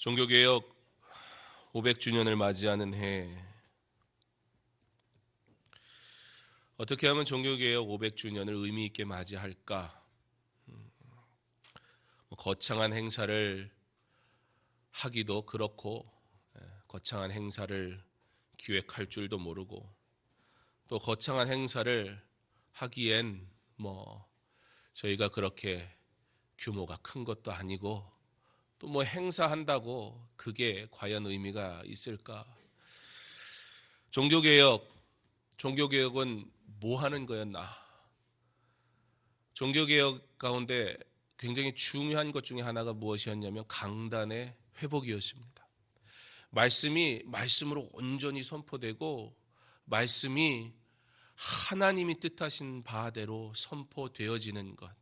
종교개혁 500주년을 맞이하는 해, 어떻게 하면 종교개혁 500주년을 의미 있게 맞이할까? 거창한 행사를 하기도 그렇고, 거창한 행사를 기획할 줄도 모르고, 또 거창한 행사를 하기엔 저희가 그렇게 규모가 큰 것도 아니고, 또 행사한다고 그게 과연 의미가 있을까? 종교개혁은 뭐 하는 거였나? 종교개혁 가운데 굉장히 중요한 것 중에 하나가 무엇이었냐면 강단의 회복이었습니다. 말씀으로 온전히 선포되고, 말씀이 하나님이 뜻하신 바대로 선포되어지는 것.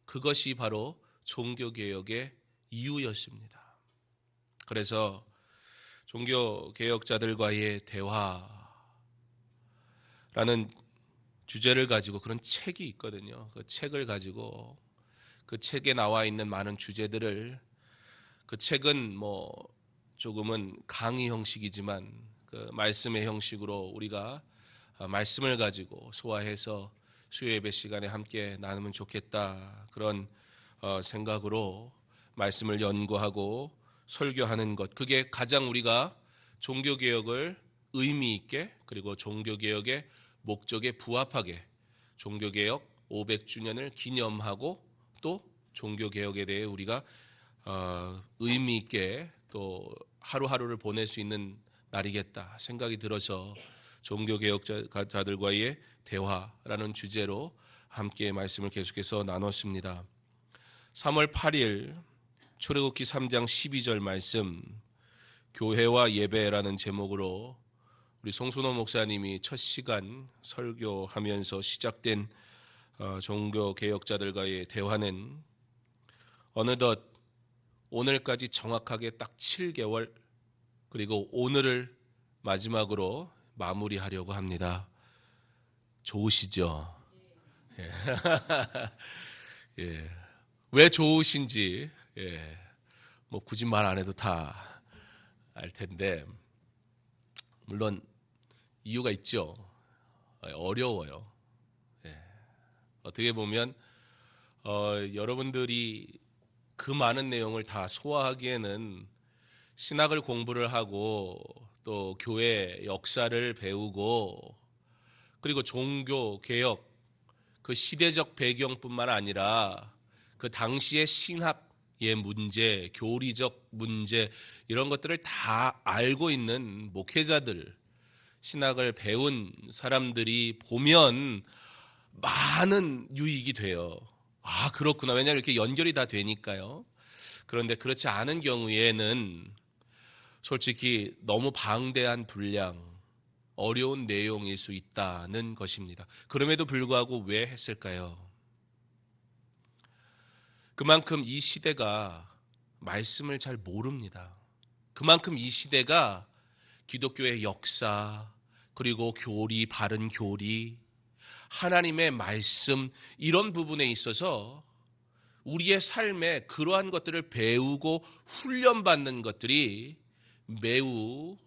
그것이 바로 종교개혁의 이유였습니다. 그래서 종교개혁자들과의 대화라는 주제를 가지고 그런 책이 있거든요. 그 책을 가지고 그 책에 나와 있는 많은 주제들을, 그 책은 조금은 강의 형식이지만 그 말씀의 형식으로 우리가 말씀을 가지고 소화해서 수요예배 시간에 함께 나누면 좋겠다, 그런 생각으로 말씀을 연구하고 설교하는 것, 그게 가장 우리가 종교개혁을 의미 있게, 그리고 종교개혁의 목적에 부합하게 종교개혁 500주년을 기념하고, 또 종교개혁에 대해 우리가 의미 있게 또 하루하루를 보낼 수 있는 날이겠다 생각이 들어서 종교개혁자들과의 대화라는 주제로 함께 말씀을 계속해서 나눴습니다. 3월 8일 출애굽기 3장 12절 말씀, 교회와 예배라는 제목으로 우리 송순호 목사님이 첫 시간 설교하면서 시작된 종교개혁자들과의 대화는 어느덧 오늘까지 정확하게 딱 7개월, 그리고 오늘을 마지막으로 마무리하려고 합니다. 좋으시죠? 예. 예. 왜 좋으신지 굳이 말 안 해도 다 알 텐데, 물론 이유가 있죠. 어려워요. 어떻게 보면 여러분들이 그 많은 내용을 다 소화하기에는 신학을 공부를 하고 또 교회 역사를 배우고, 그리고 종교개혁 그 시대적 배경뿐만 아니라 그 당시의 신학의 문제, 교리적 문제, 이런 것들을 다 알고 있는 목회자들, 신학을 배운 사람들이 보면 많은 유익이 돼요. 아, 그렇구나. 왜냐하면 이렇게 연결이 다 되니까요. 그런데 그렇지 않은 경우에는 솔직히 너무 방대한 분량, 어려운 내용일 수 있다는 것입니다. 그럼에도 불구하고 왜 했을까요? 그만큼 이 시대가 말씀을 잘 모릅니다. 그만큼 이 시대가 기독교의 역사, 그리고 교리, 바른 교리, 하나님의 말씀, 이런 부분에 있어서 우리의 삶에 그러한 것들을 배우고 훈련받는 것들이 매우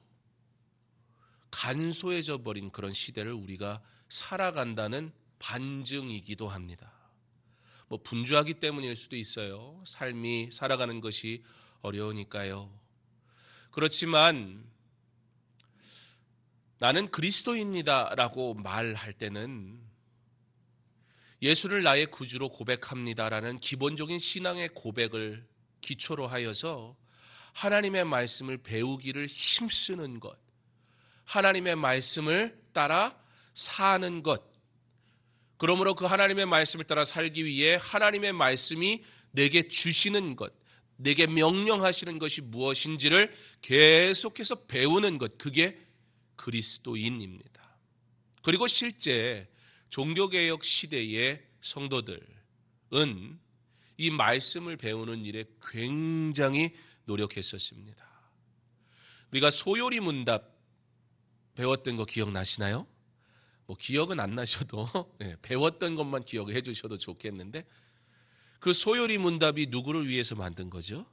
간소해져 버린 그런 시대를 우리가 살아간다는 반증이기도 합니다. 분주하기 때문일 수도 있어요. 삶이 살아가는 것이 어려우니까요. 그렇지만 나는 그리스도인이다 라고 말할 때는 예수를 나의 구주로 고백합니다라는 기본적인 신앙의 고백을 기초로 하여서 하나님의 말씀을 배우기를 힘쓰는 것, 하나님의 말씀을 따라 사는 것, 그러므로 그 하나님의 말씀을 따라 살기 위해 하나님의 말씀이 내게 주시는 것, 내게 명령하시는 것이 무엇인지를 계속해서 배우는 것, 그게 그리스도인입니다. 그리고 실제 종교개혁 시대의 성도들은 이 말씀을 배우는 일에 굉장히 노력했었습니다. 우리가 소요리 문답 배웠던 거 기억나시나요? 기억은 안 나셔도 배웠던 것만 기억해 주셔도 좋겠는데, 그 소요리 문답이 누구를 위해서 만든 거죠?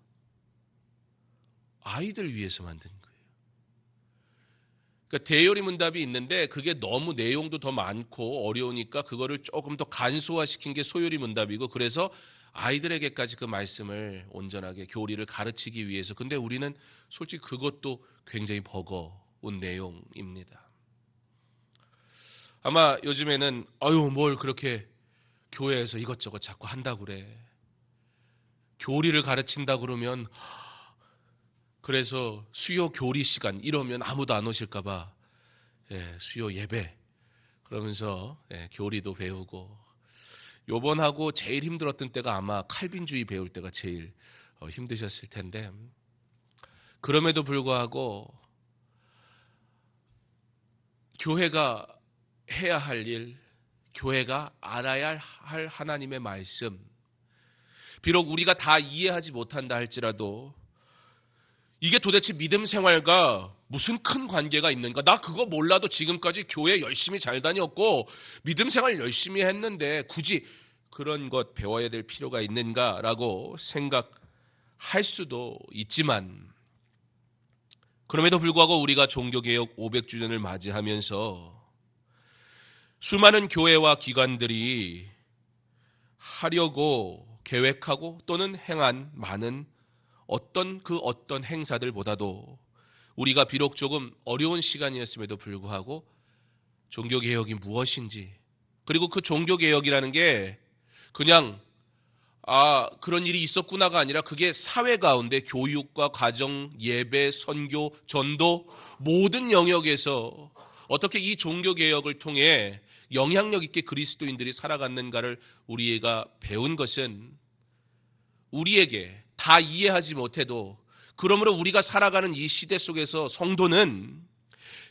아이들 위해서 만든 거예요. 그러니까 대요리 문답이 있는데 그게 너무 내용도 더 많고 어려우니까 그거를 조금 더 간소화시킨 게 소요리 문답이고, 그래서 아이들에게까지 그 말씀을 온전하게 교리를 가르치기 위해서. 근데 우리는 솔직히 그것도 굉장히 버거운 내용입니다. 아마 요즘에는 뭘 그렇게 교회에서 이것저것 자꾸 한다고 그래. 교리를 가르친다 그러면, 그래서 수요 교리 시간 이러면 아무도 안 오실까 봐 수요 예배 그러면서 교리도 배우고, 요번하고 제일 힘들었던 때가 아마 칼빈주의 배울 때가 제일 힘드셨을 텐데, 그럼에도 불구하고 교회가 해야 할 일, 교회가 알아야 할 하나님의 말씀, 비록 우리가 다 이해하지 못한다 할지라도 이게 도대체 믿음 생활과 무슨 큰 관계가 있는가? 나 그거 몰라도 지금까지 교회 열심히 잘 다녔고 믿음 생활 열심히 했는데 굳이 그런 것 배워야 될 필요가 있는가라고 생각할 수도 있지만, 그럼에도 불구하고 우리가 종교개혁 500주년을 맞이하면서 수많은 교회와 기관들이 하려고 계획하고 또는 행한 많은 어떤 행사들보다도 우리가 비록 조금 어려운 시간이었음에도 불구하고 종교개혁이 무엇인지, 그리고 그 종교개혁이라는 게 그냥 그런 일이 있었구나가 아니라 그게 사회 가운데 교육과 가정, 예배, 선교, 전도 모든 영역에서 어떻게 이 종교개혁을 통해 영향력 있게 그리스도인들이 살아갔는가를 우리가 배운 것은, 우리에게 다 이해하지 못해도 그러므로 우리가 살아가는 이 시대 속에서 성도는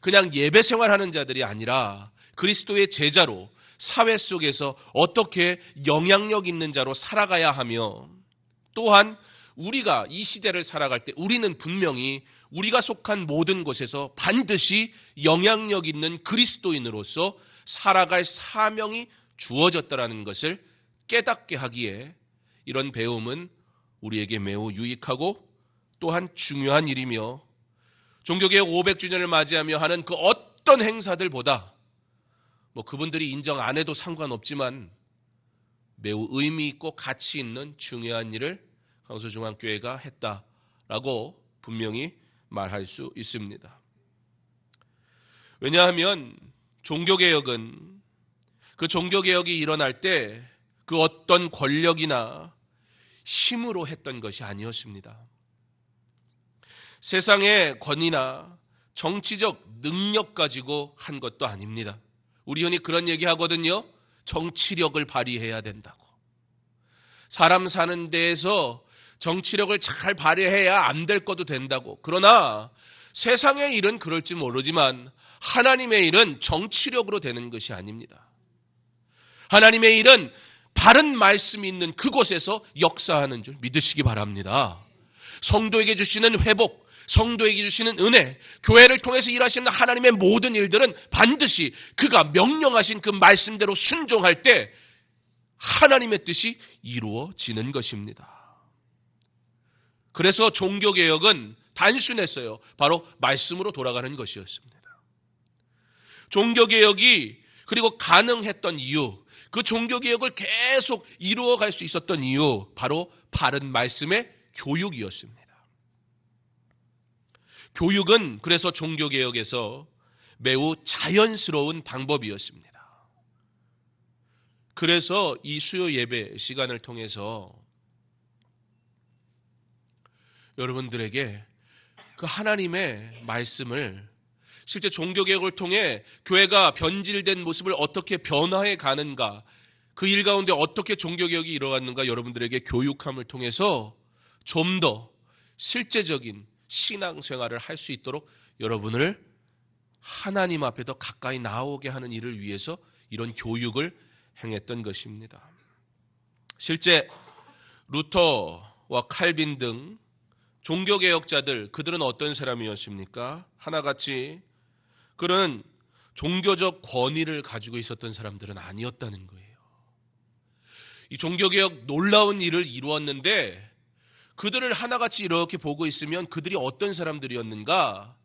그냥 예배 생활하는 자들이 아니라 그리스도의 제자로 사회 속에서 어떻게 영향력 있는 자로 살아가야 하며, 또한 우리가 이 시대를 살아갈 때 우리는 분명히 우리가 속한 모든 곳에서 반드시 영향력 있는 그리스도인으로서 살아갈 사명이 주어졌다라는 것을 깨닫게 하기에 이런 배움은 우리에게 매우 유익하고 또한 중요한 일이며, 종교개혁 500주년을 맞이하며 하는 그 어떤 행사들보다 그분들이 인정 안 해도 상관없지만 매우 의미 있고 가치 있는 중요한 일을 강서중앙교회가 했다라고 분명히 말할 수 있습니다. 왜냐하면 종교개혁은 그 종교개혁이 일어날 때 그 어떤 권력이나 힘으로 했던 것이 아니었습니다. 세상의 권위나 정치적 능력 가지고 한 것도 아닙니다. 우리 흔히 그런 얘기 하거든요. 정치력을 발휘해야 된다고. 사람 사는 데에서 정치력을 잘 발휘해야 안 될 것도 된다고. 그러나 세상의 일은 그럴지 모르지만 하나님의 일은 정치력으로 되는 것이 아닙니다. 하나님의 일은 바른 말씀이 있는 그곳에서 역사하는 줄 믿으시기 바랍니다. 성도에게 주시는 회복, 성도에게 주시는 은혜, 교회를 통해서 일하시는 하나님의 모든 일들은 반드시 그가 명령하신 그 말씀대로 순종할 때 하나님의 뜻이 이루어지는 것입니다. 그래서 종교개혁은 단순했어요. 바로 말씀으로 돌아가는 것이었습니다. 종교개혁이 그리고 가능했던 이유, 그 종교개혁을 계속 이루어갈 수 있었던 이유, 바로 바른 말씀의 교육이었습니다. 교육은 그래서 종교개혁에서 매우 자연스러운 방법이었습니다. 그래서 이 수요 예배 시간을 통해서 여러분들에게 그 하나님의 말씀을, 실제 종교개혁을 통해 교회가 변질된 모습을 어떻게 변화해 가는가, 그 일 가운데 어떻게 종교개혁이 이루어갔는가 여러분들에게 교육함을 통해서 좀 더 실제적인 신앙생활을 할 수 있도록 여러분을 하나님 앞에 더 가까이 나오게 하는 일을 위해서 이런 교육을 행했던 것입니다. 실제 루터와 칼빈 등 종교개혁자들, 그들은 어떤 사람이었습니까? 하나같이 그런 종교적 권위를 가지고 있었던 사람들은 아니었다는 거예요. 이 종교개혁 놀라운 일을 이루었는데 그들을 하나같이 이렇게 보고 있으면 그들이 어떤 사람들이었는가?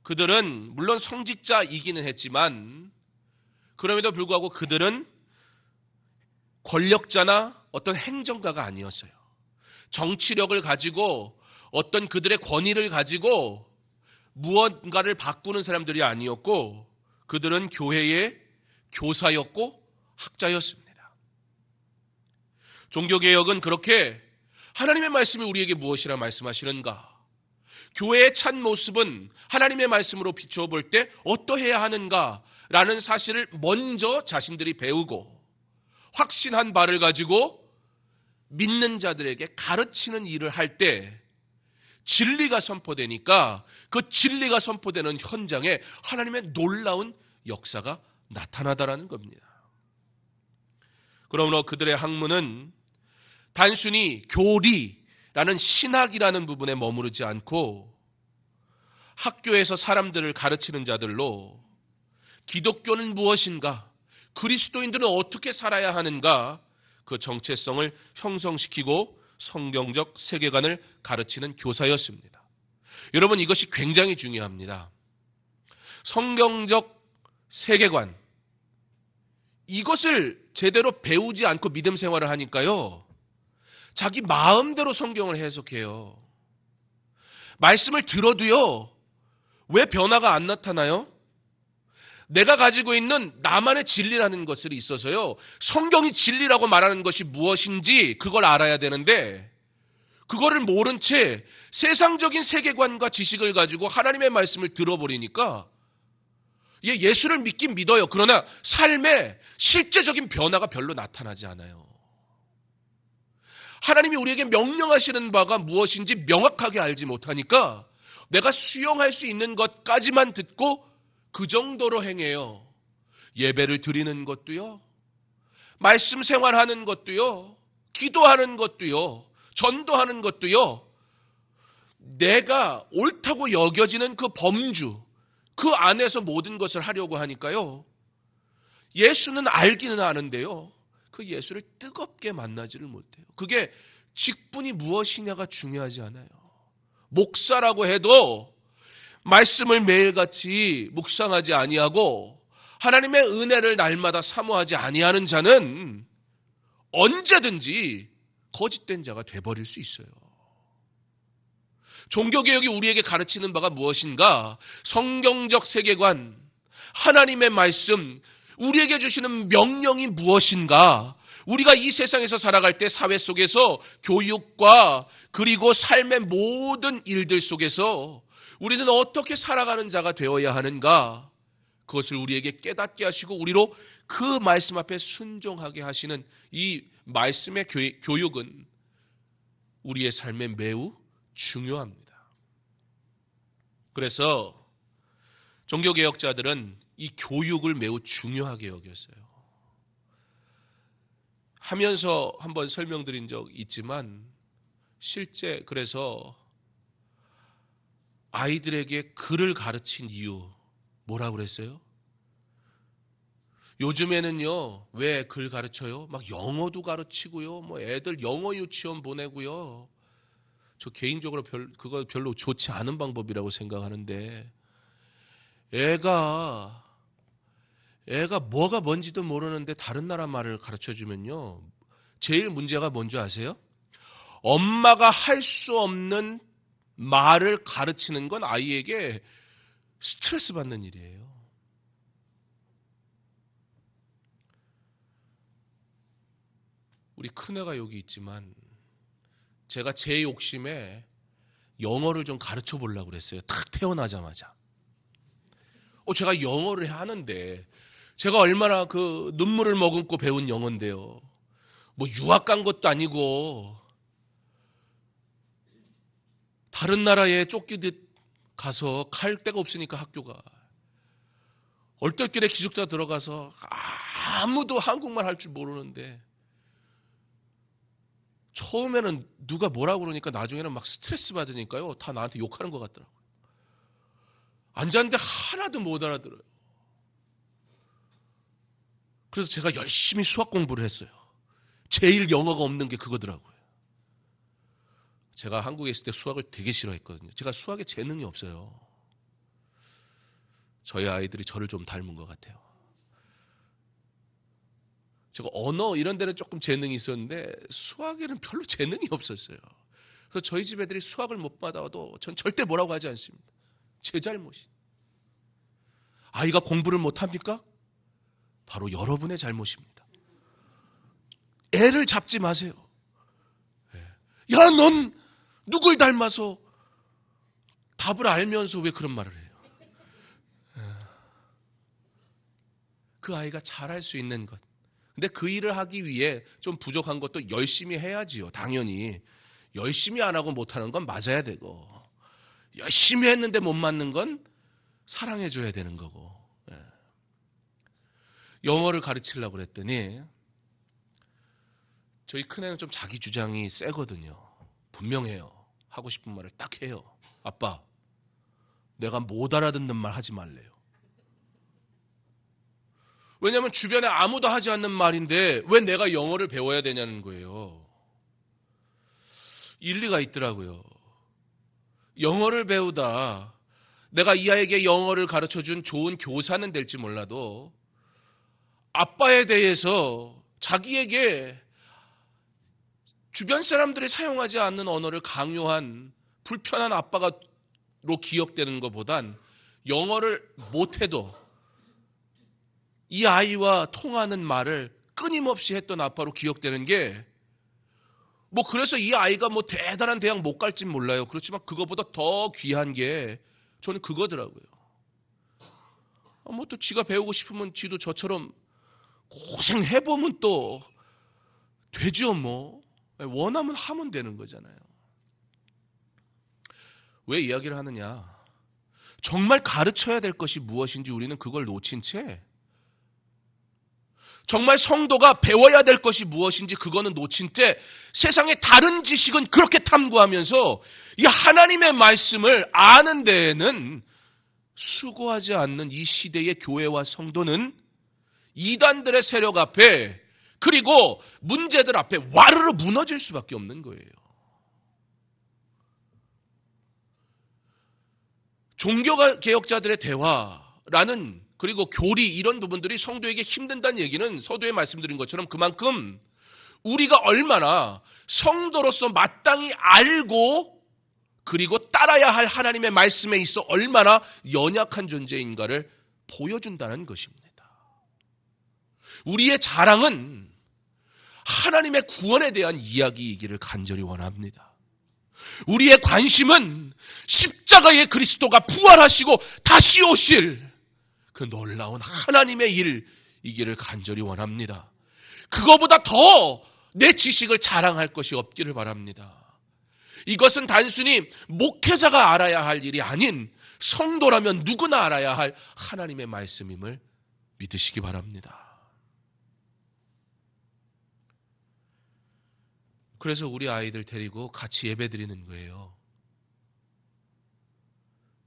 그들은 물론 성직자이기는 했지만 그럼에도 불구하고 그들은 권력자나 어떤 행정가가 아니었어요. 정치력을 가지고 어떤 그들의 권위를 가지고 무언가를 바꾸는 사람들이 아니었고 그들은 교회의 교사였고 학자였습니다. 종교개혁은 그렇게 하나님의 말씀이 우리에게 무엇이라 말씀하시는가? 교회의 참 모습은 하나님의 말씀으로 비추어 볼 때 어떠해야 하는가라는 사실을 먼저 자신들이 배우고 확신한 바를 가지고 믿는 자들에게 가르치는 일을 할 때 진리가 선포되니까 그 진리가 선포되는 현장에 하나님의 놀라운 역사가 나타나다라는 겁니다. 그러므로 그들의 학문은 단순히 교리라는 신학이라는 부분에 머무르지 않고 학교에서 사람들을 가르치는 자들로 기독교는 무엇인가, 그리스도인들은 어떻게 살아야 하는가, 그 정체성을 형성시키고 성경적 세계관을 가르치는 교사였습니다. 여러분, 이것이 굉장히 중요합니다. 성경적 세계관, 이것을 제대로 배우지 않고 믿음 생활을 하니까요, 자기 마음대로 성경을 해석해요. 말씀을 들어도요, 왜 변화가 안 나타나요? 내가 가지고 있는 나만의 진리라는 것이 있어서요, 성경이 진리라고 말하는 것이 무엇인지 그걸 알아야 되는데 그거를 모른 채 세상적인 세계관과 지식을 가지고 하나님의 말씀을 들어버리니까 예수를 믿긴 믿어요. 그러나 삶에 실제적인 변화가 별로 나타나지 않아요. 하나님이 우리에게 명령하시는 바가 무엇인지 명확하게 알지 못하니까 내가 수용할 수 있는 것까지만 듣고 그 정도로 행해요. 예배를 드리는 것도요, 말씀 생활하는 것도요, 기도하는 것도요, 전도하는 것도요, 내가 옳다고 여겨지는 그 범주, 그 안에서 모든 것을 하려고 하니까요, 예수는 알기는 아는데요, 그 예수를 뜨겁게 만나지를 못해요. 그게 직분이 무엇이냐가 중요하지 않아요. 목사라고 해도 말씀을 매일같이 묵상하지 아니하고 하나님의 은혜를 날마다 사모하지 아니하는 자는 언제든지 거짓된 자가 돼버릴 수 있어요. 종교개혁이 우리에게 가르치는 바가 무엇인가? 성경적 세계관, 하나님의 말씀, 우리에게 주시는 명령이 무엇인가? 우리가 이 세상에서 살아갈 때 사회 속에서 교육과 그리고 삶의 모든 일들 속에서 우리는 어떻게 살아가는 자가 되어야 하는가? 그것을 우리에게 깨닫게 하시고 우리로 그 말씀 앞에 순종하게 하시는 이 말씀의 교육은 우리의 삶에 매우 중요합니다. 그래서 종교개혁자들은 이 교육을 매우 중요하게 여겼어요. 하면서 한번 설명드린 적 있지만 실제 그래서 아이들에게 글을 가르친 이유 뭐라고 그랬어요? 요즘에는요, 왜 글 가르쳐요? 막 영어도 가르치고요, 뭐 애들 영어 유치원 보내고요. 저 개인적으로 그거 별로 좋지 않은 방법이라고 생각하는데, 애가 뭐가 뭔지도 모르는데 다른 나라 말을 가르쳐 주면요, 제일 문제가 뭔지 아세요? 엄마가 할 수 없는 말을 가르치는 건 아이에게 스트레스 받는 일이에요. 우리 큰애가 여기 있지만 제가 제 욕심에 영어를 좀 가르쳐 보려고 그랬어요. 딱 태어나자마자. 제가 영어를 하는데 제가 얼마나 그 눈물을 머금고 배운 영어인데요. 뭐 유학 간 것도 아니고 다른 나라에 쫓기듯 가서 갈 데가 없으니까 학교가. 얼떨결에 기숙사 들어가서 아무도 한국말 할 줄 모르는데 처음에는 누가 뭐라고 그러니까 나중에는 막 스트레스 받으니까요. 다 나한테 욕하는 것 같더라고요. 앉았는데 하나도 못 알아들어요. 그래서 제가 열심히 수학 공부를 했어요. 제일 영어가 없는 게 그거더라고요. 제가 한국에 있을 때 수학을 되게 싫어했거든요. 제가 수학에 재능이 없어요. 저희 아이들이 저를 좀 닮은 것 같아요. 제가 언어 이런 데는 조금 재능이 있었는데 수학에는 별로 재능이 없었어요. 그래서 저희 집 애들이 수학을 못 받아도 전 절대 뭐라고 하지 않습니다. 제 잘못이. 아이가 공부를 못합니까? 바로 여러분의 잘못입니다. 애를 잡지 마세요. 야, 넌 누굴 닮아서 답을 알면서 왜 그런 말을 해요? 그 아이가 잘할 수 있는 것. 근데 그 일을 하기 위해 좀 부족한 것도 열심히 해야지요. 당연히. 열심히 안 하고 못하는 건 맞아야 되고, 열심히 했는데 못 맞는 건 사랑해줘야 되는 거고. 영어를 가르치려고 그랬더니 저희 큰애는 좀 자기 주장이 세거든요. 분명해요. 하고 싶은 말을 딱 해요. 아빠, 내가 못 알아듣는 말 하지 말래요. 왜냐하면 주변에 아무도 하지 않는 말인데 왜 내가 영어를 배워야 되냐는 거예요. 일리가 있더라고요. 영어를 배우다 내가 이 아이에게 영어를 가르쳐준 좋은 교사는 될지 몰라도 아빠에 대해서 자기에게 주변 사람들이 사용하지 않는 언어를 강요한 불편한 아빠로 기억되는 것보단 영어를 못해도 이 아이와 통하는 말을 끊임없이 했던 아빠로 기억되는 게, 그래서 이 아이가 대단한 대학 못 갈진 몰라요. 그렇지만 그거보다 더 귀한 게 저는 그거더라고요. 또 지가 배우고 싶으면 지도 저처럼 고생해보면 또 되죠 뭐. 원하면 하면 되는 거잖아요. 왜 이야기를 하느냐. 정말 가르쳐야 될 것이 무엇인지 우리는 그걸 놓친 채, 정말 성도가 배워야 될 것이 무엇인지 그거는 놓친 채 세상의 다른 지식은 그렇게 탐구하면서 이 하나님의 말씀을 아는 데에는 수고하지 않는 이 시대의 교회와 성도는 이단들의 세력 앞에, 그리고 문제들 앞에 와르르 무너질 수밖에 없는 거예요. 종교개혁자들의 대화라는, 그리고 교리, 이런 부분들이 성도에게 힘든다는 얘기는 서두에 말씀드린 것처럼 그만큼 우리가 얼마나 성도로서 마땅히 알고 그리고 따라야 할 하나님의 말씀에 있어 얼마나 연약한 존재인가를 보여준다는 것입니다. 우리의 자랑은 하나님의 구원에 대한 이야기이기를 간절히 원합니다. 우리의 관심은 십자가의 그리스도가 부활하시고 다시 오실 그 놀라운 하나님의 일이기를 간절히 원합니다. 그거보다 더 내 지식을 자랑할 것이 없기를 바랍니다. 이것은 단순히 목회자가 알아야 할 일이 아닌 성도라면 누구나 알아야 할 하나님의 말씀임을 믿으시기 바랍니다. 그래서 우리 아이들 데리고 같이 예배 드리는 거예요.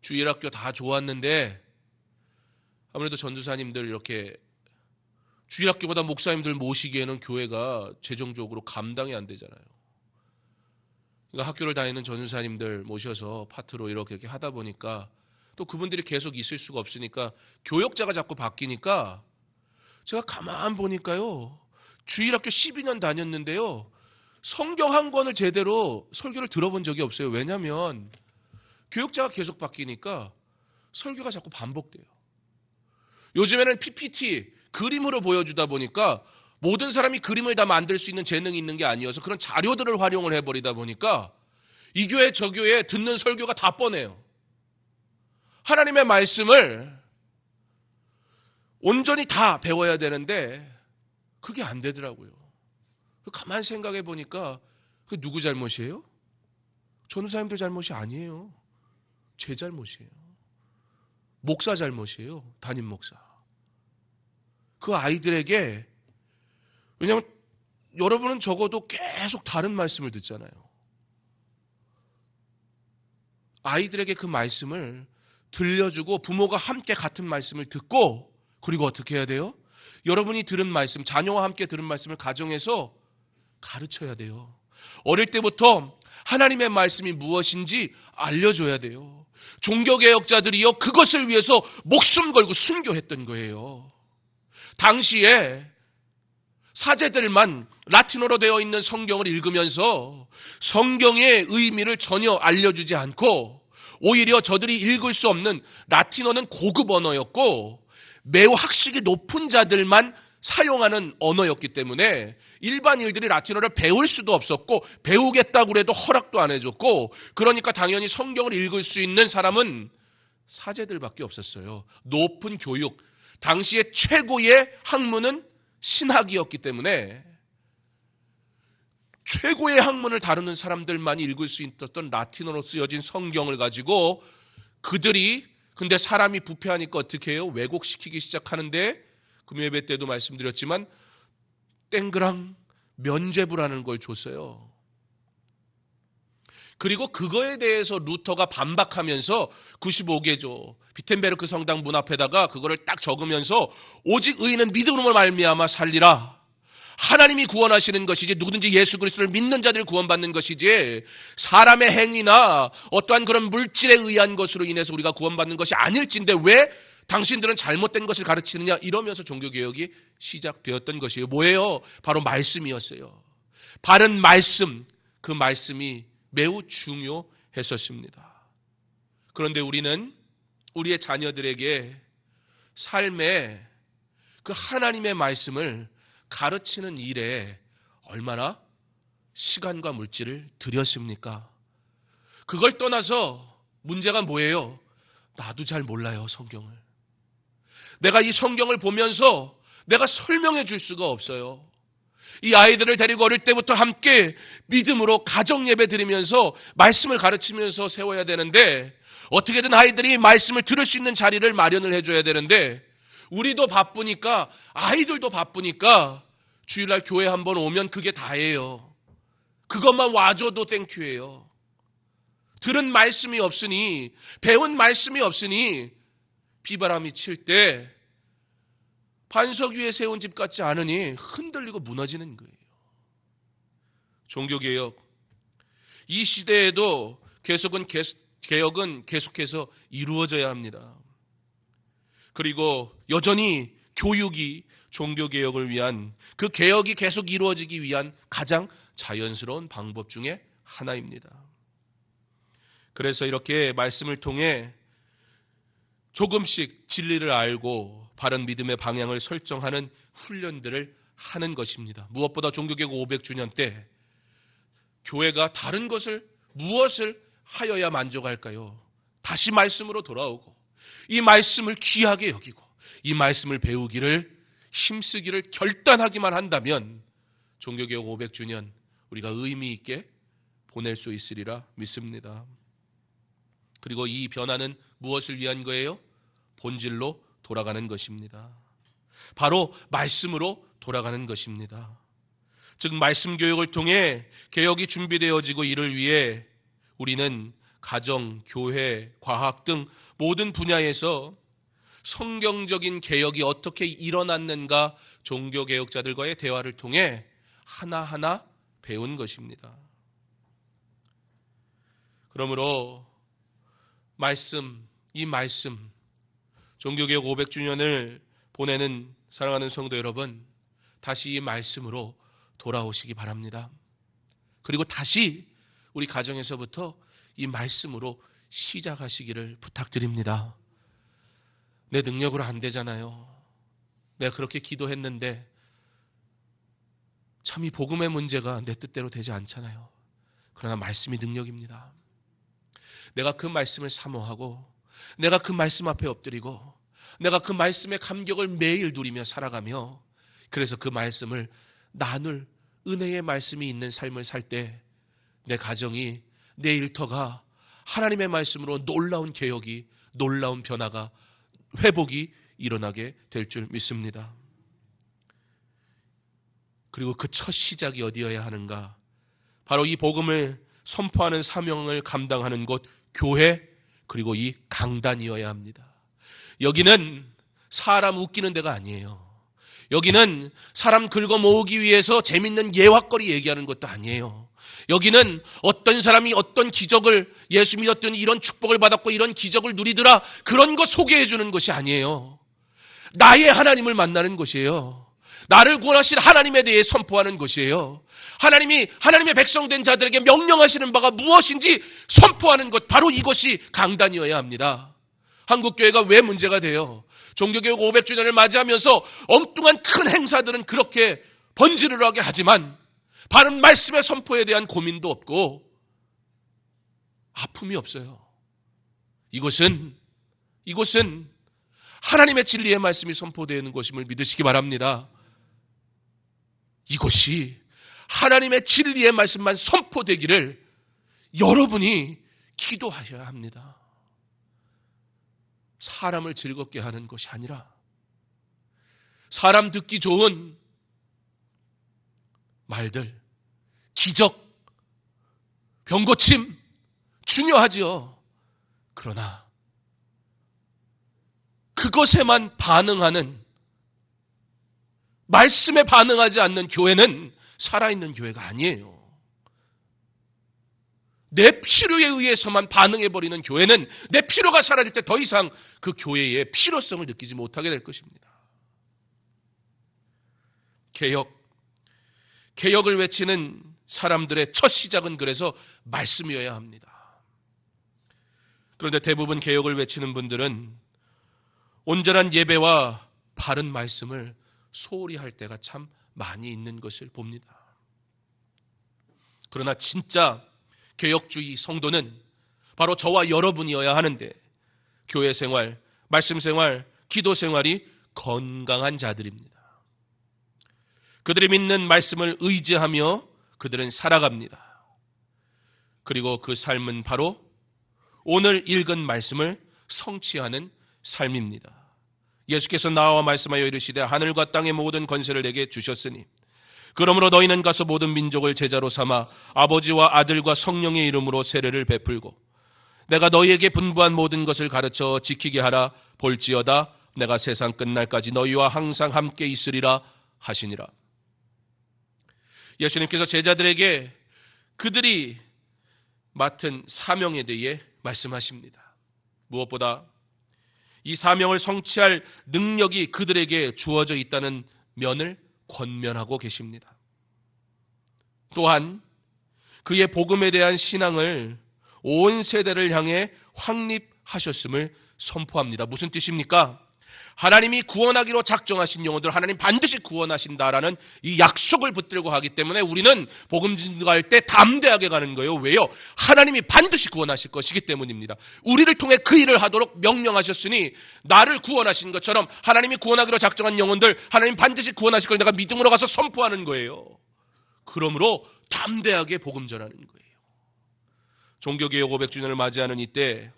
주일학교 다 좋았는데 아무래도 전도사님들 이렇게 주일학교보다 목사님들 모시기에는 교회가 재정적으로 감당이 안 되잖아요. 그러니까 학교를 다니는 전도사님들 모셔서 파트로 이렇게 하다 보니까 또 그분들이 계속 있을 수가 없으니까 교역자가 자꾸 바뀌니까 제가 가만 보니까요. 주일학교 12년 다녔는데요. 성경 한 권을 제대로 설교를 들어본 적이 없어요. 왜냐하면 교역자가 계속 바뀌니까 설교가 자꾸 반복돼요. 요즘에는 PPT, 그림으로 보여주다 보니까 모든 사람이 그림을 다 만들 수 있는 재능이 있는 게 아니어서 그런 자료들을 활용을 해버리다 보니까 이 교회 저 교회 듣는 설교가 다 뻔해요. 하나님의 말씀을 온전히 다 배워야 되는데 그게 안 되더라고요. 가만 생각해 보니까 그 누구 잘못이에요? 전도사님들 잘못이 아니에요. 제 잘못이에요. 목사 잘못이에요. 담임 목사. 그 아이들에게, 왜냐하면 여러분은 적어도 계속 다른 말씀을 듣잖아요. 아이들에게 그 말씀을 들려주고 부모가 함께 같은 말씀을 듣고, 그리고 어떻게 해야 돼요? 여러분이 들은 말씀, 자녀와 함께 들은 말씀을 가정에서 가르쳐야 돼요. 어릴 때부터 하나님의 말씀이 무엇인지 알려줘야 돼요. 종교개혁자들이요, 그것을 위해서 목숨 걸고 순교했던 거예요. 당시에 사제들만 라틴어로 되어 있는 성경을 읽으면서 성경의 의미를 전혀 알려주지 않고 오히려 저들이 읽을 수 없는 라틴어는 고급 언어였고 매우 학식이 높은 자들만 사용하는 언어였기 때문에 일반인들이 라틴어를 배울 수도 없었고 배우겠다고 해도 허락도 안 해줬고, 그러니까 당연히 성경을 읽을 수 있는 사람은 사제들밖에 없었어요. 높은 교육, 당시의 최고의 학문은 신학이었기 때문에 최고의 학문을 다루는 사람들만 읽을 수 있었던 라틴어로 쓰여진 성경을 가지고 그들이, 근데 사람이 부패하니까 어떻게 해요? 왜곡시키기 시작하는데, 금요예배 때도 말씀드렸지만 땡그랑 면죄부라는 걸 줬어요. 그리고 그거에 대해서 루터가 반박하면서 95개조 비텐베르크 성당 문 앞에다가 그거를 딱 적으면서 오직 의인은 믿음으로 말미암아 살리라. 하나님이 구원하시는 것이지 누구든지 예수 그리스도를 믿는 자들을 구원받는 것이지 사람의 행위나 어떠한 그런 물질에 의한 것으로 인해서 우리가 구원받는 것이 아닐진데 왜 당신들은 잘못된 것을 가르치느냐, 이러면서 종교개혁이 시작되었던 것이에요. 뭐예요? 바로 말씀이었어요. 바른 말씀, 그 말씀이 매우 중요했었습니다. 그런데 우리는 우리의 자녀들에게 삶에 그 하나님의 말씀을 가르치는 일에 얼마나 시간과 물질을 들였습니까? 그걸 떠나서 문제가 뭐예요? 나도 잘 몰라요, 성경을. 내가 이 성경을 보면서 내가 설명해 줄 수가 없어요. 이 아이들을 데리고 어릴 때부터 함께 믿음으로 가정 예배 드리면서 말씀을 가르치면서 세워야 되는데, 어떻게든 아이들이 말씀을 들을 수 있는 자리를 마련을 해줘야 되는데, 우리도 바쁘니까, 아이들도 바쁘니까 주일날 교회 한번 오면 그게 다예요. 그것만 와줘도 땡큐예요. 들은 말씀이 없으니, 배운 말씀이 없으니 비바람이 칠 때 반석 위에 세운 집 같지 않으니 흔들리고 무너지는 거예요. 종교개혁, 이 시대에도 개혁은 계속해서 이루어져야 합니다. 그리고 여전히 교육이 종교개혁을 위한, 그 개혁이 계속 이루어지기 위한 가장 자연스러운 방법 중에 하나입니다. 그래서 이렇게 말씀을 통해 조금씩 진리를 알고 바른 믿음의 방향을 설정하는 훈련들을 하는 것입니다. 무엇보다 종교개혁 500주년 때 교회가 다른 것을 무엇을 하여야 만족할까요? 다시 말씀으로 돌아오고 이 말씀을 귀하게 여기고 이 말씀을 배우기를 힘쓰기를 결단하기만 한다면 종교개혁 500주년 우리가 의미 있게 보낼 수 있으리라 믿습니다. 그리고 이 변화는 무엇을 위한 거예요? 본질로 돌아가는 것입니다. 바로 말씀으로 돌아가는 것입니다. 즉 말씀 교육을 통해 개혁이 준비되어지고 이를 위해 우리는 가정, 교회, 과학 등 모든 분야에서 성경적인 개혁이 어떻게 일어났는가 종교개혁자들과의 대화를 통해 하나하나 배운 것입니다. 그러므로 이 말씀, 종교개혁 500주년을 보내는 사랑하는 성도 여러분, 다시 이 말씀으로 돌아오시기 바랍니다. 그리고 다시 우리 가정에서부터 이 말씀으로 시작하시기를 부탁드립니다. 내 능력으로 안 되잖아요. 내가 그렇게 기도했는데 참 이 복음의 문제가 내 뜻대로 되지 않잖아요. 그러나 말씀이 능력입니다. 내가 그 말씀을 사모하고 내가 그 말씀 앞에 엎드리고 내가 그 말씀의 감격을 매일 누리며 살아가며 그래서 그 말씀을 나눌 은혜의 말씀이 있는 삶을 살 때 내 가정이, 내 일터가 하나님의 말씀으로 놀라운 개혁이, 놀라운 변화가, 회복이 일어나게 될 줄 믿습니다. 그리고 그 첫 시작이 어디여야 하는가? 바로 이 복음을 선포하는 사명을 감당하는 곳 교회, 그리고 이 강단이어야 합니다. 여기는 사람 웃기는 데가 아니에요. 여기는 사람 긁어 모으기 위해서 재밌는 예화거리 얘기하는 것도 아니에요. 여기는 어떤 사람이 어떤 기적을, 예수 믿었더니 이런 축복을 받았고 이런 기적을 누리더라, 그런 거 소개해 주는 것이 아니에요. 나의 하나님을 만나는 것이에요. 나를 구원하신 하나님에 대해 선포하는 것이에요. 하나님이 하나님의 백성된 자들에게 명령하시는 바가 무엇인지 선포하는 것, 바로 이것이 강단이어야 합니다. 한국교회가 왜 문제가 돼요? 종교개혁 500주년을 맞이하면서 엉뚱한 큰 행사들은 그렇게 번지르르하게 하지만 바른 말씀의 선포에 대한 고민도 없고 아픔이 없어요. 이것은 하나님의 진리의 말씀이 선포되는 것임을 믿으시기 바랍니다. 이것이 하나님의 진리의 말씀만 선포되기를 여러분이 기도하셔야 합니다. 사람을 즐겁게 하는 것이 아니라 사람 듣기 좋은 말들, 기적, 병고침 중요하지요. 그러나 그것에만 반응하는, 말씀에 반응하지 않는 교회는 살아있는 교회가 아니에요. 내 필요에 의해서만 반응해버리는 교회는 내 필요가 사라질 때 더 이상 그 교회의 필요성을 느끼지 못하게 될 것입니다. 개혁을 외치는 사람들의 첫 시작은 그래서 말씀이어야 합니다. 그런데 대부분 개혁을 외치는 분들은 온전한 예배와 바른 말씀을 소홀히 할 때가 참 많이 있는 것을 봅니다. 그러나 진짜 개혁주의 성도는 바로 저와 여러분이어야 하는데, 교회 생활, 말씀 생활, 기도 생활이 건강한 자들입니다. 그들이 믿는 말씀을 의지하며 그들은 살아갑니다. 그리고 그 삶은 바로 오늘 읽은 말씀을 성취하는 삶입니다. 예수께서 나와 말씀하여 이르시되 하늘과 땅의 모든 권세를 내게 주셨으니 그러므로 너희는 가서 모든 민족을 제자로 삼아 아버지와 아들과 성령의 이름으로 세례를 베풀고 내가 너희에게 분부한 모든 것을 가르쳐 지키게 하라. 볼지어다 내가 세상 끝날까지 너희와 항상 함께 있으리라 하시니라. 예수님께서 제자들에게 그들이 맡은 사명에 대해 말씀하십니다. 무엇보다 이 사명을 성취할 능력이 그들에게 주어져 있다는 면을 권면하고 계십니다. 또한 그의 복음에 대한 신앙을 온 세대를 향해 확립하셨음을 선포합니다. 무슨 뜻입니까? 하나님이 구원하기로 작정하신 영혼들 하나님 반드시 구원하신다라는 이 약속을 붙들고 하기 때문에 우리는 복음 증거할 때 담대하게 가는 거예요. 왜요? 하나님이 반드시 구원하실 것이기 때문입니다. 우리를 통해 그 일을 하도록 명령하셨으니 나를 구원하신 것처럼 하나님이 구원하기로 작정한 영혼들 하나님 반드시 구원하실 걸 내가 믿음으로 가서 선포하는 거예요. 그러므로 담대하게 복음 전하는 거예요. 종교개혁 500주년을 맞이하는 이때,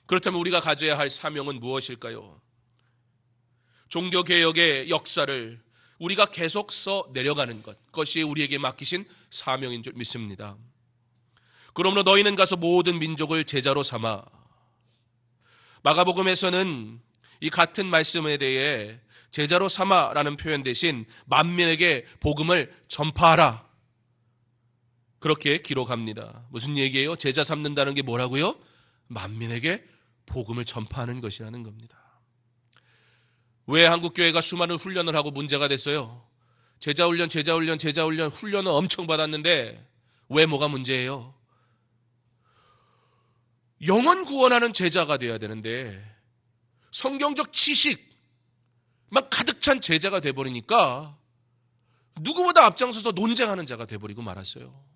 그렇다면 우리가 가져야 할 사명은 무엇일까요? 종교개혁의 역사를 우리가 계속 써 내려가는 것, 그것이 우리에게 맡기신 사명인 줄 믿습니다. 그러므로 너희는 가서 모든 민족을 제자로 삼아. 마가복음에서는 이 같은 말씀에 대해 제자로 삼아라는 표현 대신 만민에게 복음을 전파하라, 그렇게 기록합니다. 무슨 얘기예요? 제자 삼는다는 게 뭐라고요? 만민에게 복음을 전파하는 것이라는 겁니다. 왜 한국교회가 수많은 훈련을 하고 문제가 됐어요? 제자훈련 훈련을 엄청 받았는데 왜 뭐가 문제예요? 영혼 구원하는 제자가 돼야 되는데 성경적 지식만 가득 찬 제자가 돼버리니까 누구보다 앞장서서 논쟁하는 자가 돼버리고 말았어요.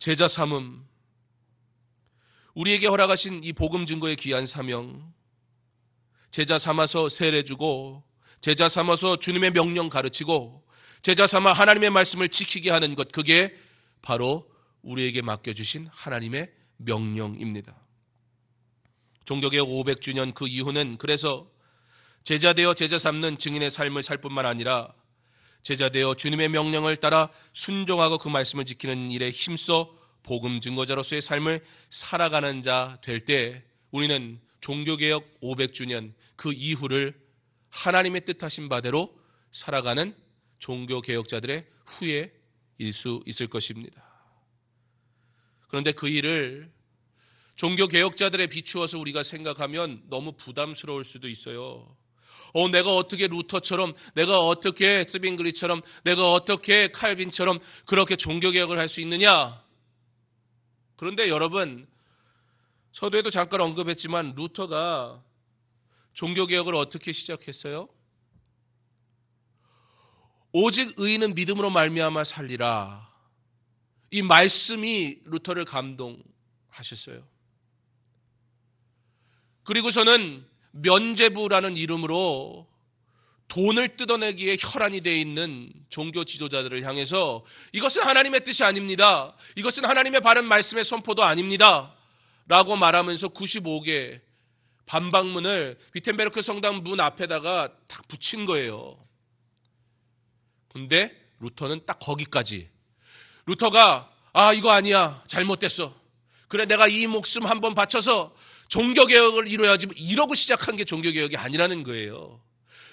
제자 삼음, 우리에게 허락하신 이 복음 증거의 귀한 사명, 제자 삼아서 세례 주고 제자 삼아서 주님의 명령 가르치고 제자 삼아 하나님의 말씀을 지키게 하는 것, 그게 바로 우리에게 맡겨주신 하나님의 명령입니다. 종교개혁 500주년 그 이후는 그래서 제자되어 제자 삼는 증인의 삶을 살 뿐만 아니라 제자되어 주님의 명령을 따라 순종하고 그 말씀을 지키는 일에 힘써 복음 증거자로서의 삶을 살아가는 자 될 때 우리는 종교개혁 500주년 그 이후를 하나님의 뜻하신 바대로 살아가는 종교개혁자들의 후예일 수 있을 것입니다. 그런데 그 일을 종교개혁자들에 비추어서 우리가 생각하면 너무 부담스러울 수도 있어요. 내가 어떻게 루터처럼, 내가 어떻게 스빙글리처럼, 내가 어떻게 칼빈처럼 그렇게 종교개혁을 할 수 있느냐? 그런데 여러분, 서두에도 잠깐 언급했지만 루터가 종교개혁을 어떻게 시작했어요? 오직 의인은 믿음으로 말미암아 살리라. 이 말씀이 루터를 감동하셨어요. 그리고 저는 면죄부라는 이름으로 돈을 뜯어내기에 혈안이 되어 있는 종교 지도자들을 향해서 이것은 하나님의 뜻이 아닙니다. 이것은 하나님의 바른 말씀의 선포도 아닙니다. 라고 말하면서 95개 반박문을 비텐베르크 성당 문 앞에다가 딱 붙인 거예요. 근데 루터는 딱 거기까지. 루터가 이거 아니야. 잘못됐어. 그래 내가 이 목숨 한번 바쳐서 종교개혁을 이루어야지 이러고 시작한 게 종교개혁이 아니라는 거예요.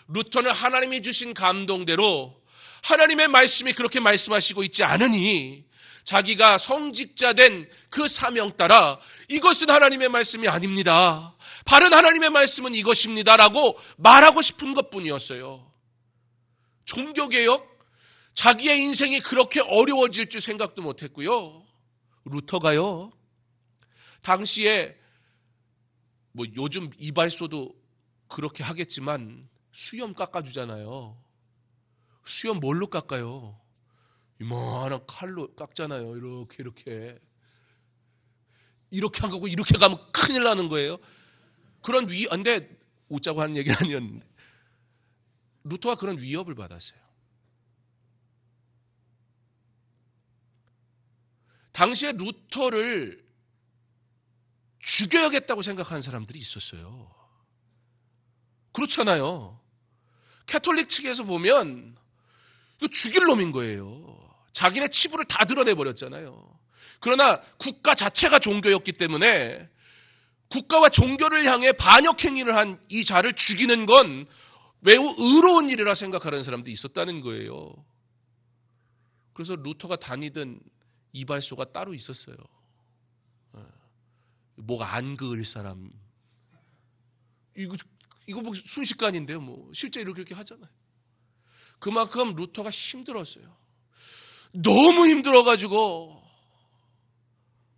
루터는 하나님이 주신 감동대로 하나님의 말씀이 그렇게 말씀하시고 있지 않으니 자기가 성직자 된 그 사명 따라 이것은 하나님의 말씀이 아닙니다. 바른 하나님의 말씀은 이것입니다. 라고 말하고 싶은 것뿐이었어요. 종교개혁? 자기의 인생이 그렇게 어려워질 줄 생각도 못했고요. 루터가요. 당시에 요즘 이발소도 그렇게 하겠지만 수염 깎아주잖아요. 수염 뭘로 깎아요? 이만한 칼로 깎잖아요. 이렇게 한 거고 이렇게 가면 큰일 나는 거예요. 그런 근데 웃자고 하는 얘기는 아니었는데 루터가 그런 위협을 받았어요. 당시에 루터를 죽여야겠다고 생각하는 사람들이 있었어요. 그렇잖아요. 캐톨릭 측에서 보면 이거 죽일 놈인 거예요. 자기네 치부를 다 드러내버렸잖아요. 그러나 국가 자체가 종교였기 때문에 국가와 종교를 향해 반역행위를 한 이 자를 죽이는 건 매우 의로운 일이라 생각하는 사람도 있었다는 거예요. 그래서 루터가 다니던 이발소가 따로 있었어요. 목 안 그을 사람. 이거 뭐 순식간인데요. 실제 이렇게 하잖아요. 그만큼 루터가 힘들었어요. 너무 힘들어가지고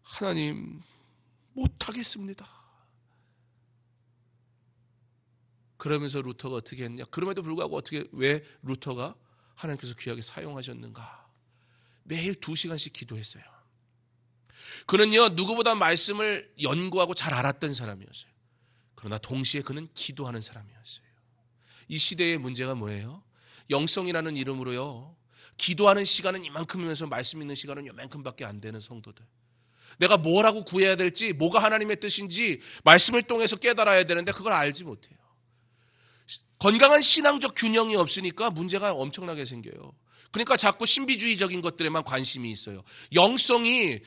하나님 못하겠습니다. 그러면서 루터가 어떻게 했냐? 그럼에도 불구하고 왜 루터가 하나님께서 귀하게 사용하셨는가? 매일 2시간씩 기도했어요. 그는요, 누구보다 말씀을 연구하고 잘 알았던 사람이었어요. 그러나 동시에 그는 기도하는 사람이었어요. 이 시대의 문제가 뭐예요? 영성이라는 이름으로요, 기도하는 시간은 이만큼이면서 말씀 있는 시간은 이만큼밖에 안 되는 성도들. 내가 뭐라고 구해야 될지, 뭐가 하나님의 뜻인지 말씀을 통해서 깨달아야 되는데 그걸 알지 못해요. 건강한 신앙적 균형이 없으니까 문제가 엄청나게 생겨요. 그러니까 자꾸 신비주의적인 것들에만 관심이 있어요. 영성이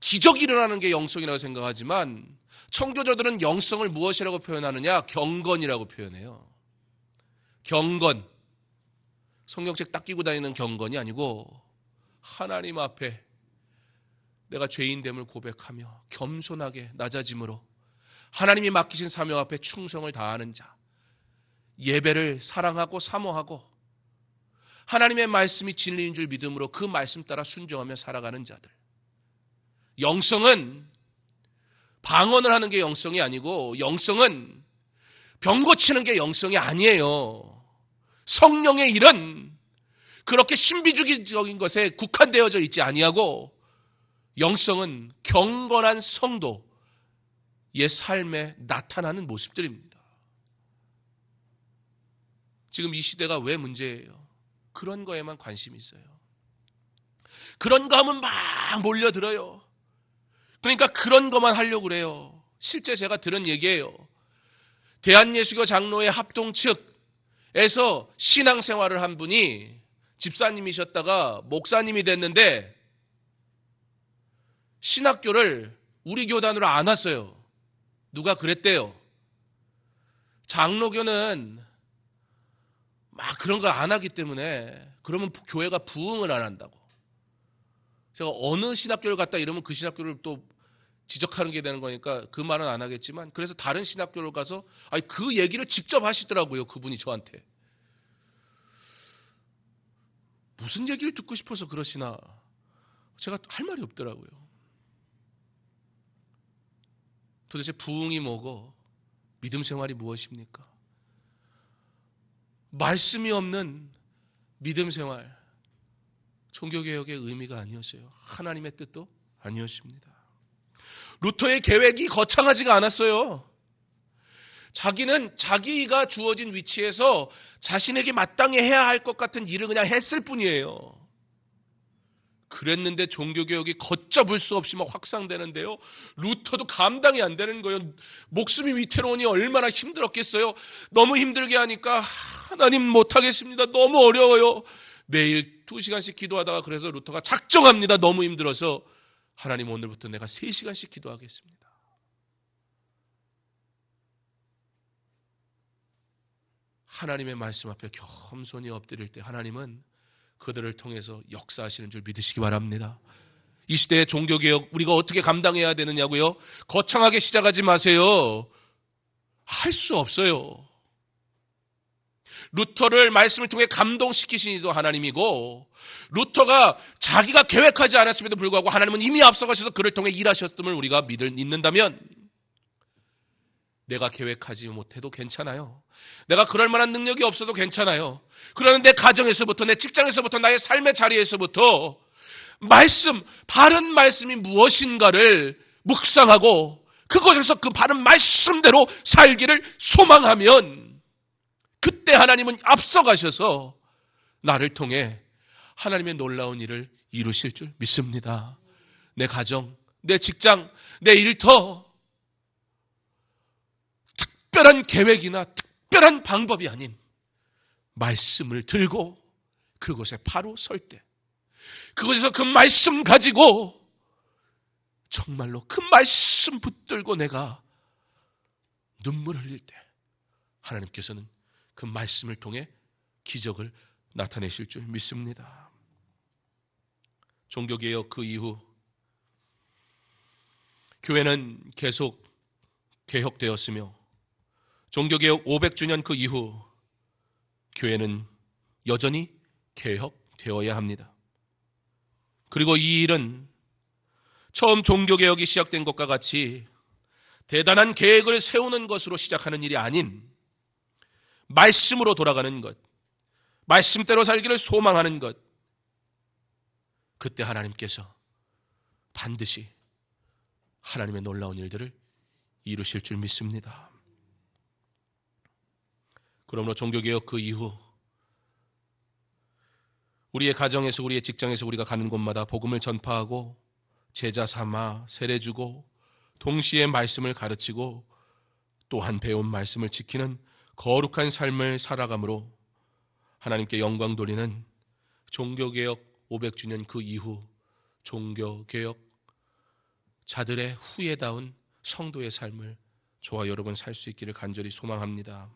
기적이 일어나는 게 영성이라고 생각하지만 청교도들은 영성을 무엇이라고 표현하느냐? 경건이라고 표현해요. 경건. 성경책 딱 끼고 다니는 경건이 아니고 하나님 앞에 내가 죄인됨을 고백하며 겸손하게 낮아짐으로 하나님이 맡기신 사명 앞에 충성을 다하는 자, 예배를 사랑하고 사모하고 하나님의 말씀이 진리인 줄 믿음으로 그 말씀 따라 순종하며 살아가는 자들. 영성은 방언을 하는 게 영성이 아니고 영성은 병 고치는 게 영성이 아니에요. 성령의 일은 그렇게 신비주의적인 것에 국한되어져 있지 아니하고 영성은 경건한 성도의 삶에 나타나는 모습들입니다. 지금 이 시대가 왜 문제예요? 그런 거에만 관심이 있어요. 그런 거 하면 막 몰려들어요. 그러니까 그런 것만 하려고 그래요. 실제 제가 들은 얘기예요. 대한예수교 장로회 합동 측에서 신앙생활을 한 분이 집사님이셨다가 목사님이 됐는데 신학교를 우리 교단으로 안 왔어요. 누가 그랬대요. 장로교는 막 그런 걸 안 하기 때문에 그러면 교회가 부흥을 안 한다고. 제가 어느 신학교를 갔다 이러면 그 신학교를 또 지적하는 게 되는 거니까 그 말은 안 하겠지만, 그래서 다른 신학교를 가서 그 얘기를 직접 하시더라고요. 그분이 저한테. 무슨 얘기를 듣고 싶어서 그러시나 제가 할 말이 없더라고요. 도대체 부흥이 뭐고 믿음 생활이 무엇입니까? 말씀이 없는 믿음 생활, 종교개혁의 의미가 아니었어요. 하나님의 뜻도 아니었습니다. 루터의 계획이 거창하지가 않았어요. 자기는 자기가 주어진 위치에서 자신에게 마땅히 해야 할 것 같은 일을 그냥 했을 뿐이에요. 그랬는데 종교개혁이 걷잡을 수 없이 막 확산되는데요. 루터도 감당이 안 되는 거예요. 목숨이 위태로우니 얼마나 힘들었겠어요. 너무 힘들게 하니까 하나님 못하겠습니다. 너무 어려워요. 매일 2시간씩 기도하다가 그래서 루터가 작정합니다. 너무 힘들어서 하나님 오늘부터 내가 3시간씩 기도하겠습니다. 하나님의 말씀 앞에 겸손히 엎드릴 때 하나님은 그들을 통해서 역사하시는 줄 믿으시기 바랍니다. 이 시대의 종교개혁 우리가 어떻게 감당해야 되느냐고요? 거창하게 시작하지 마세요. 할 수 없어요. 루터를 말씀을 통해 감동시키신 이도 하나님이고, 루터가 자기가 계획하지 않았음에도 불구하고 하나님은 이미 앞서가셔서 그를 통해 일하셨음을 우리가 믿는다면, 내가 계획하지 못해도 괜찮아요. 내가 그럴 만한 능력이 없어도 괜찮아요. 그러나 내 가정에서부터, 내 직장에서부터, 나의 삶의 자리에서부터 말씀, 바른 말씀이 무엇인가를 묵상하고 그곳에서 그 바른 말씀대로 살기를 소망하면, 그때 하나님은 앞서가셔서 나를 통해 하나님의 놀라운 일을 이루실 줄 믿습니다. 내 가정, 내 직장, 내 일터, 특별한 계획이나 특별한 방법이 아닌 말씀을 들고 그곳에 바로 설 때, 그곳에서 그 말씀 가지고 정말로 그 말씀 붙들고 내가 눈물을 흘릴 때 하나님께서는 그 말씀을 통해 기적을 나타내실 줄 믿습니다. 종교개혁 그 이후 교회는 계속 개혁되었으며, 종교개혁 500주년 그 이후 교회는 여전히 개혁되어야 합니다. 그리고 이 일은 처음 종교개혁이 시작된 것과 같이 대단한 계획을 세우는 것으로 시작하는 일이 아닌 말씀으로 돌아가는 것, 말씀대로 살기를 소망하는 것, 그때 하나님께서 반드시 하나님의 놀라운 일들을 이루실 줄 믿습니다. 그러므로 종교개혁 그 이후 우리의 가정에서, 우리의 직장에서 우리가 가는 곳마다 복음을 전파하고 제자 삼아 세례 주고 동시에 말씀을 가르치고 또한 배운 말씀을 지키는 거룩한 삶을 살아감으로 하나님께 영광 돌리는 종교개혁 500주년 그 이후 종교개혁 자들의 후예다운 성도의 삶을 저와 여러분 살 수 있기를 간절히 소망합니다.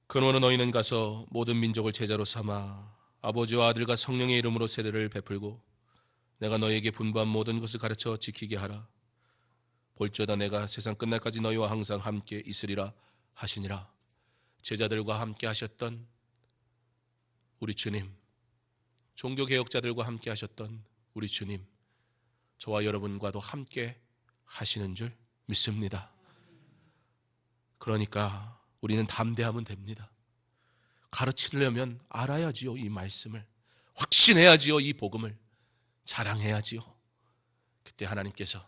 그러므로 너희는 가서 모든 민족을 제자로 삼아 아버지와 아들과 성령의 이름으로 세례를 베풀고 내가 너희에게 분부한 모든 것을 가르쳐 지키게 하라. 볼지어다 내가 세상 끝날까지 너희와 항상 함께 있으리라 하시니라. 제자들과 함께 하셨던 우리 주님, 종교개혁자들과 함께 하셨던 우리 주님, 저와 여러분과도 함께 하시는 줄 믿습니다. 그러니까 우리는 담대하면 됩니다. 가르치려면 알아야지요. 이 말씀을 확신해야지요. 이 복음을 자랑해야지요. 그때 하나님께서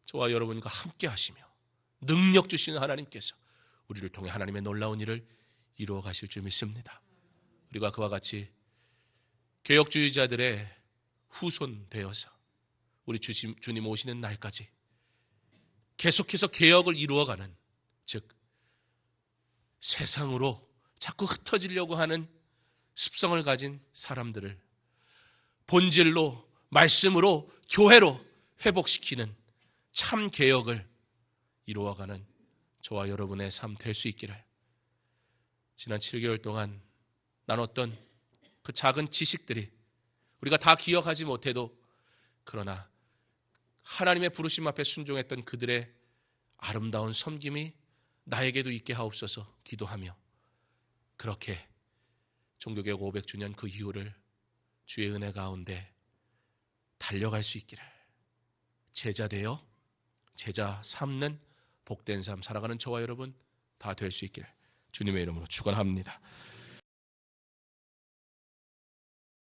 저와 여러분과 함께 하시며 능력 주시는 하나님께서 우리를 통해 하나님의 놀라운 일을 이루어 가실 줄 믿습니다. 우리가 그와 같이 개혁주의자들의 후손 되어서 우리 주님 오시는 날까지 계속해서 개혁을 이루어가는, 즉 세상으로 자꾸 흩어지려고 하는 습성을 가진 사람들을 본질로, 말씀으로, 교회로 회복시키는 참 개혁을 이루어가는 저와 여러분의 삶 될 수 있기를 지난 7개월 동안 나눴던 그 작은 지식들이 우리가 다 기억하지 못해도 그러나 하나님의 부르심 앞에 순종했던 그들의 아름다운 섬김이 나에게도 있게 하옵소서 기도하며 그렇게 종교개혁 500주년 그 이후를 주의 은혜 가운데 달려갈 수 있기를 제자 되어 제자 삼는 복된 삶 살아가는 저와 여러분 다 될 수 있기를 주님의 이름으로 축원합니다.